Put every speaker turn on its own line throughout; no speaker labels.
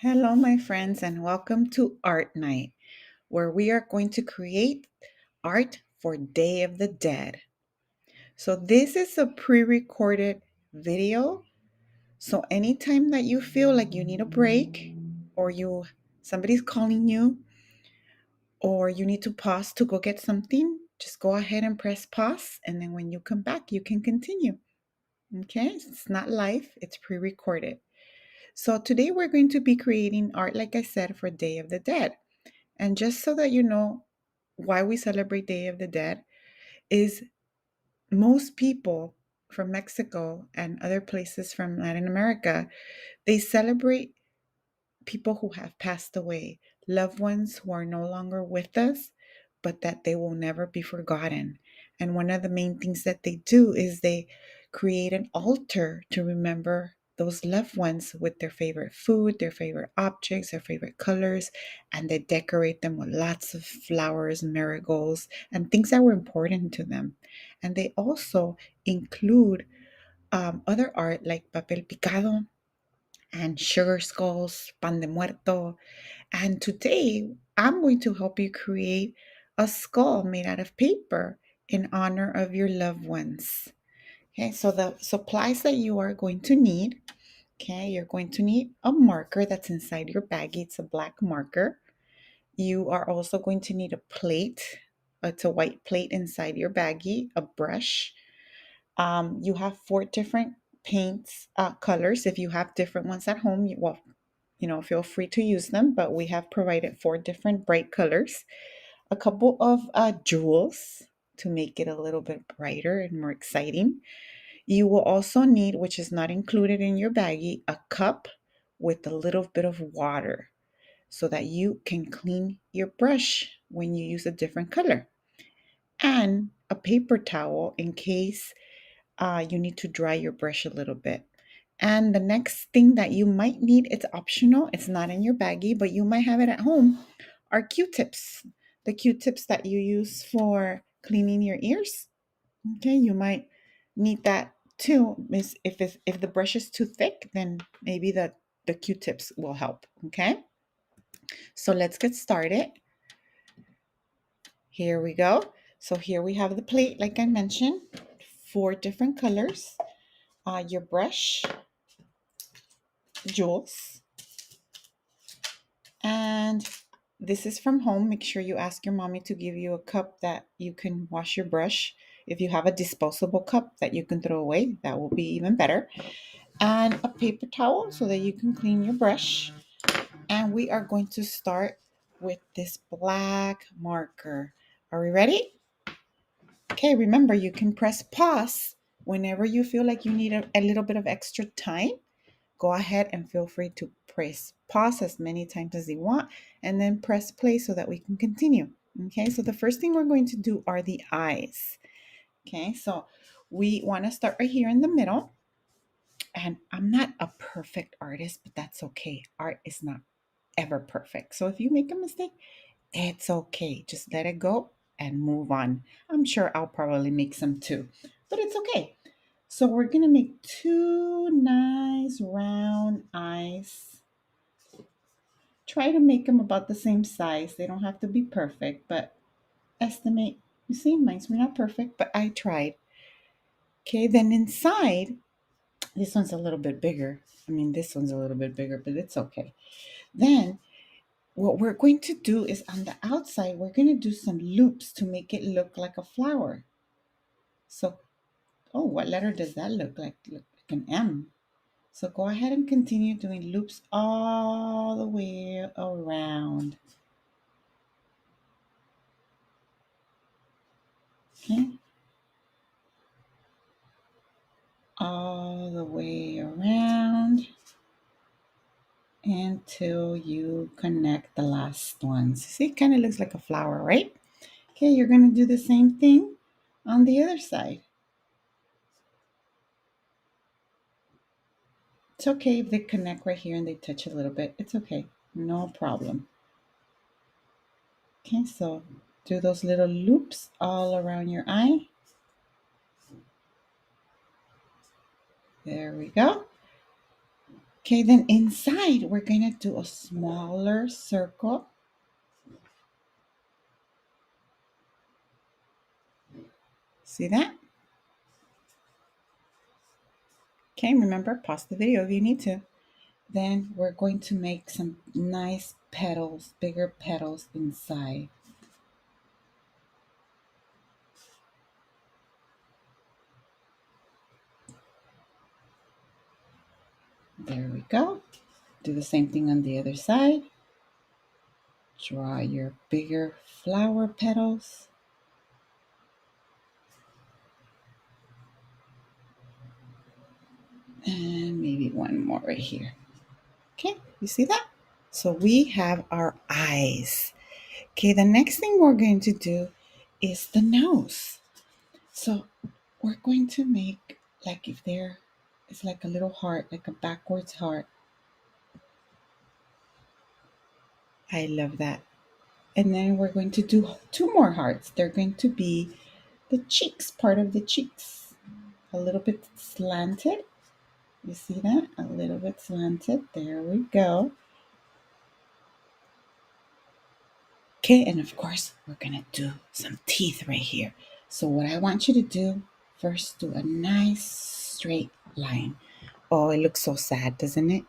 Hello, my friends, and welcome to Art Night, where we are going to create art for Day of the Dead. So, this is a pre recorded video. So, anytime that you feel like you need a break, or somebody's calling you, or you need to pause to go get something, just go ahead and press pause. And then when you come back, you can continue. Okay? It's not live, it's pre recorded. So, today we're going to be creating art, like I said, for Day of the Dead. And just so that you know why we celebrate Day of the Dead is most people from Mexico and other places from Latin America, they celebrate people who have passed away, loved ones who are no longer with us, but that they will never be forgotten. And one of the main things that they do is they create an altar to remember those loved ones with their favorite food, their favorite objects, their favorite colors, and they decorate them with lots of flowers, marigolds, and things that were important to them. And they also include other art like papel picado and sugar skulls, pan de muerto. And today I'm going to help you create a skull made out of paper in honor of your loved ones. Okay, so the supplies that you are going to need, okay, you're going to need a marker that's inside your baggie. It's a black marker. You are also going to need a plate. It's a white plate inside your baggie, a brush. You have four different paints colors. If you have different ones at home, feel free to use them, but we have provided four different bright colors, a couple of jewels to make it a little bit brighter and more exciting. You will also need, which is not included in your baggie, a cup with a little bit of water so that you can clean your brush when you use a different color, and a paper towel in case you need to dry your brush a little bit. And the next thing that you might need, it's optional, it's not in your baggie, but you might have it at home, are Q-tips. The Q-tips that you use for cleaning your ears. Okay, you might need that too. If the brush is too thick, then maybe the Q-tips will help. Okay, so let's get started. Here we go. So here we have the plate, like I mentioned, four different colors. Your brush, jewels, and this is from home. Make sure you ask your mommy to give you a cup that you can wash your brush. If you have a disposable cup that you can throw away, that will be even better. And a paper towel so that you can clean your brush. And we are going to start with this black marker. Are we ready? Okay, remember you can press pause whenever you feel like you need a little bit of extra time. Go ahead and feel free to press pause as many times as you want and then press play so that we can continue. Okay, so the first thing we're going to do are the eyes. Okay, so we want to start right here in the middle. And I'm not a perfect artist, but that's okay. Art is not ever perfect. So if you make a mistake, it's okay. Just let it go and move on. I'm sure I'll probably make some too, but it's okay. So we're going to make two nice round eyes. Try to make them about the same size. They don't have to be perfect, but estimate. You see, mine's not perfect, but I tried. Okay, then inside, this one's a little bit bigger. I mean, this one's a little bit bigger, but it's okay. Then what we're going to do is on the outside, we're going to do some loops to make it look like a flower. So, oh, what letter does that look like? Look like an M. So go ahead and continue doing loops all the way around. Okay, all the way around until you connect the last ones. See, it kind of looks like a flower, right? Okay, you're going to do the same thing on the other side. It's okay if they connect right here and they touch a little bit. It's okay, no problem. Okay, so do those little loops all around your eye. There we go. Okay, then inside we're going to do a smaller circle. See that? Okay, remember, pause the video if you need to. Then we're going to make some nice petals, bigger petals inside. There we go. Do the same thing on the other side. Draw your bigger flower petals. And maybe one more right here. Okay, you see that? So we have our eyes. Okay, the next thing we're going to do is the nose. So we're going to make, like, if there is like a little heart, like a backwards heart. I love that. And then we're going to do two more hearts. They're going to be the cheeks, part of the cheeks. A little bit slanted. You see that? A little bit slanted. There we go. Okay, and of course, we're going to do some teeth right here. So what I want you to do, first do a nice straight line. Oh, it looks so sad, doesn't it?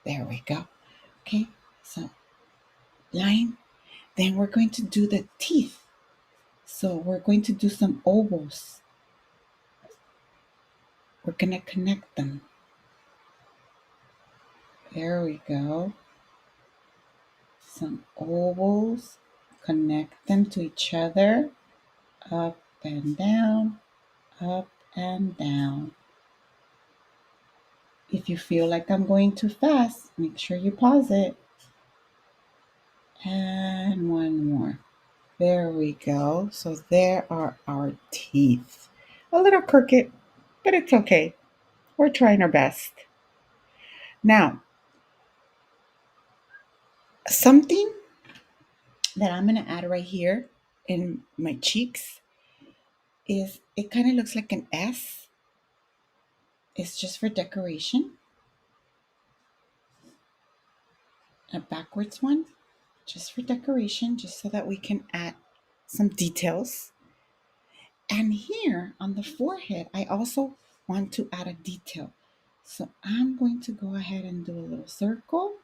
There we go. Okay, so line. Then we're going to do the teeth. So we're going to do some ovals. We're going to connect them. There we go. Some ovals. Connect them to each other. Up and down. Up and down. If you feel like I'm going too fast, make sure you pause it. And one more. There we go. So there are our teeth. A little crooked, but it's okay. We're trying our best. Now, something that I'm going to add right here in my cheeks is it kind of looks like an S. It's just for decoration. A backwards one, just for decoration, just so that we can add some details. And here on the forehead, I also want to add a detail. So I'm going to go ahead and do a little circle.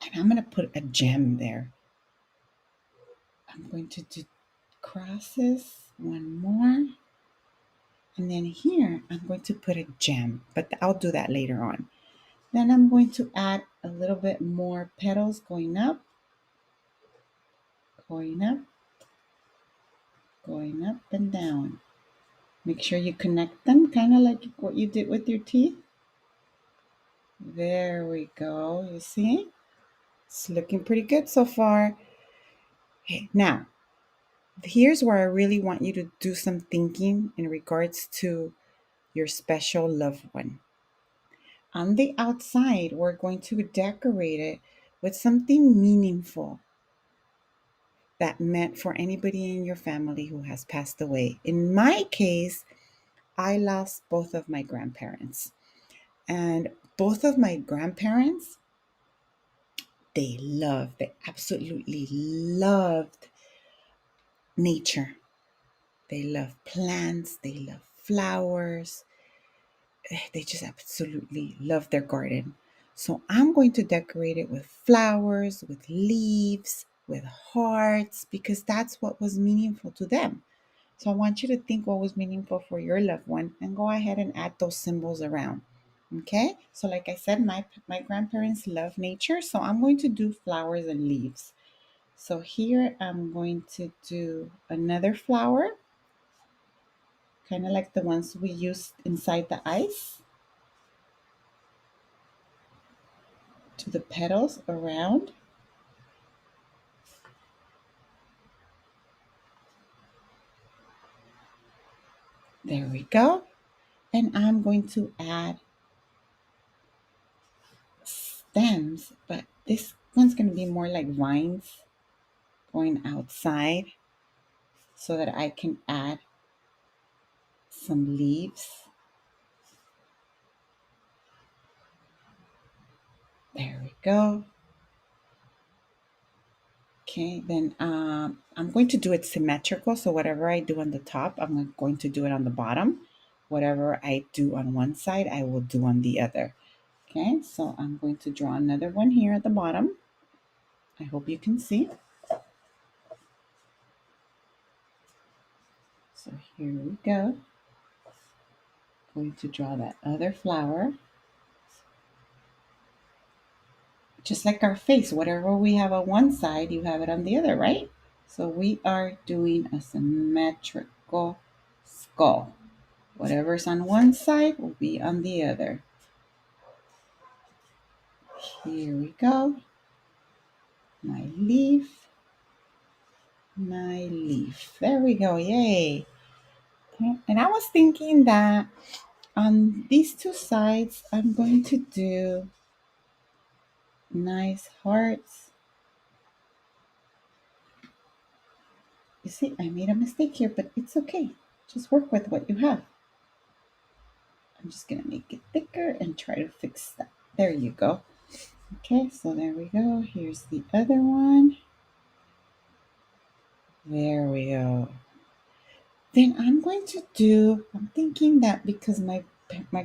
And I'm going to put a gem there. I'm going to do crosses, one more. And then here, I'm going to put a gem, but I'll do that later on. Then I'm going to add a little bit more petals going up, going up, going up and down. Make sure you connect them, kind of like what you did with your teeth. There we go. You see? It's looking pretty good so far. Okay, now, here's where I really want you to do some thinking in regards to your special loved one. On the outside, we're going to decorate it with something meaningful that meant for anybody in your family who has passed away. In my case, I lost both of my grandparents. And both of my grandparents, they absolutely loved nature. They love plants, they love flowers. They just absolutely love their garden. So I'm going to decorate it with flowers, with leaves, with hearts, because that's what was meaningful to them. So I want you to think what was meaningful for your loved one and go ahead and add those symbols around. Okay? So like I said, my grandparents love nature, so I'm going to do flowers and leaves. So here I'm going to do another flower, kind of like the ones we used inside the ice, to the petals around. There we go. And I'm going to add stems, but this one's going to be more like vines going outside so that I can add some leaves. There we go. Okay, then I'm going to do it symmetrical. So whatever I do on the top, I'm going to do it on the bottom. Whatever I do on one side, I will do on the other. Okay, so I'm going to draw another one here at the bottom. I hope you can see. So here we go. Going to draw that other flower. Just like our face, whatever we have on one side, you have it on the other, right? So we are doing a symmetrical skull. Whatever's on one side will be on the other. Here we go. My leaf. My leaf. There we go. Yay. Okay. And I was thinking that on these two sides, I'm going to do nice hearts. You see, I made a mistake here, but it's okay. Just work with what you have. I'm just going to make it thicker and try to fix that. There you go. Okay, so there we go. Here's the other one. There we go. Then I'm going to do, I'm thinking that because my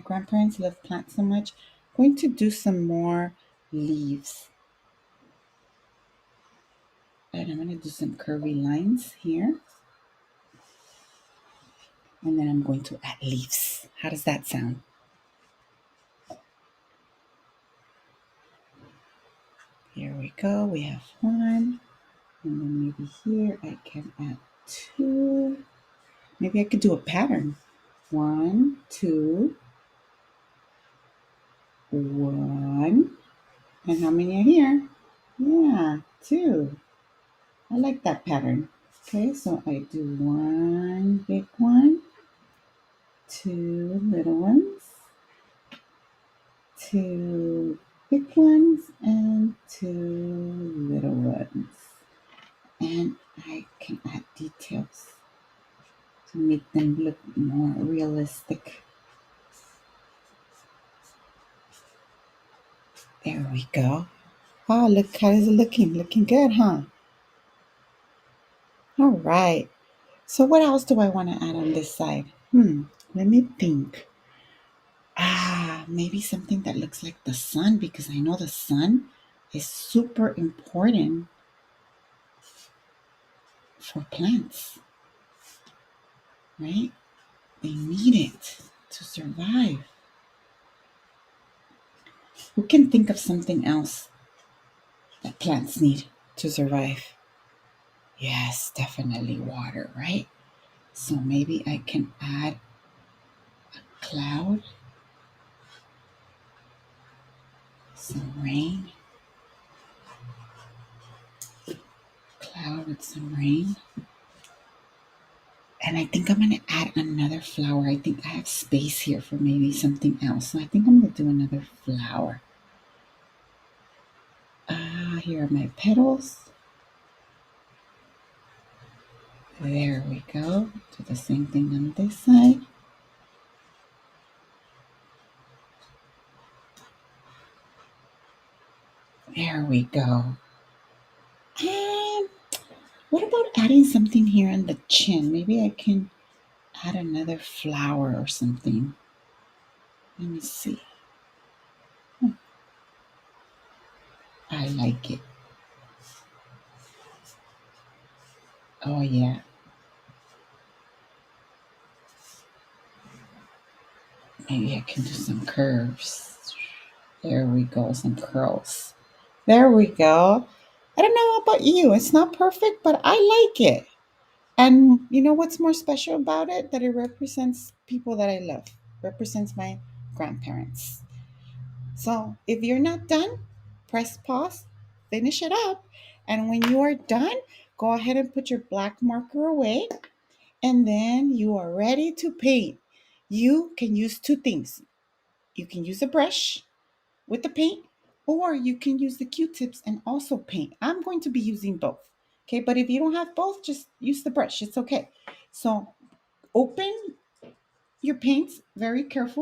grandparents love plants so much, I'm going to do some more leaves. And I'm going to do some curvy lines here. And then I'm going to add leaves. How does that sound? Here we go. We have one. And then maybe here I can add two. Maybe I could do a pattern. 1, 2, 1. And how many are here? Yeah, 2. I like that pattern. Okay, so I do one big one, two little ones, two big ones, and two little ones. And I can add details to make them look more realistic. There we go. Oh, look how it's looking. Looking good, huh? All right. So what else do I want to add on this side? Let me think. Maybe something that looks like the sun because I know the sun is super important for plants, right? They need it to survive. Who can think of something else that plants need to survive? Yes, definitely water, right? So maybe I can add a cloud, some rain, cloud with some rain. And I think I'm going to add another flower. I think I have space here for maybe something else. So I think I'm going to do another flower. Here are my petals. There we go. Do the same thing on this side. There we go. And what about adding something here on the chin? Maybe I can add another flower or something. Let me see. I like it. Oh, yeah. Maybe I can do some curves. There we go. Some curls. There we go. I don't know about you. It's not perfect, but I like it. And you know what's more special about it? That it represents people that I love, represents my grandparents. So if you're not done, press pause, finish it up. And when you are done, go ahead and put your black marker away. And then you are ready to paint. You can use two things. You can use a brush with the paint, or you can use the Q-tips and also paint. I'm going to be using both. Okay, but if you don't have both, just use the brush. It's okay. So open your paints very careful.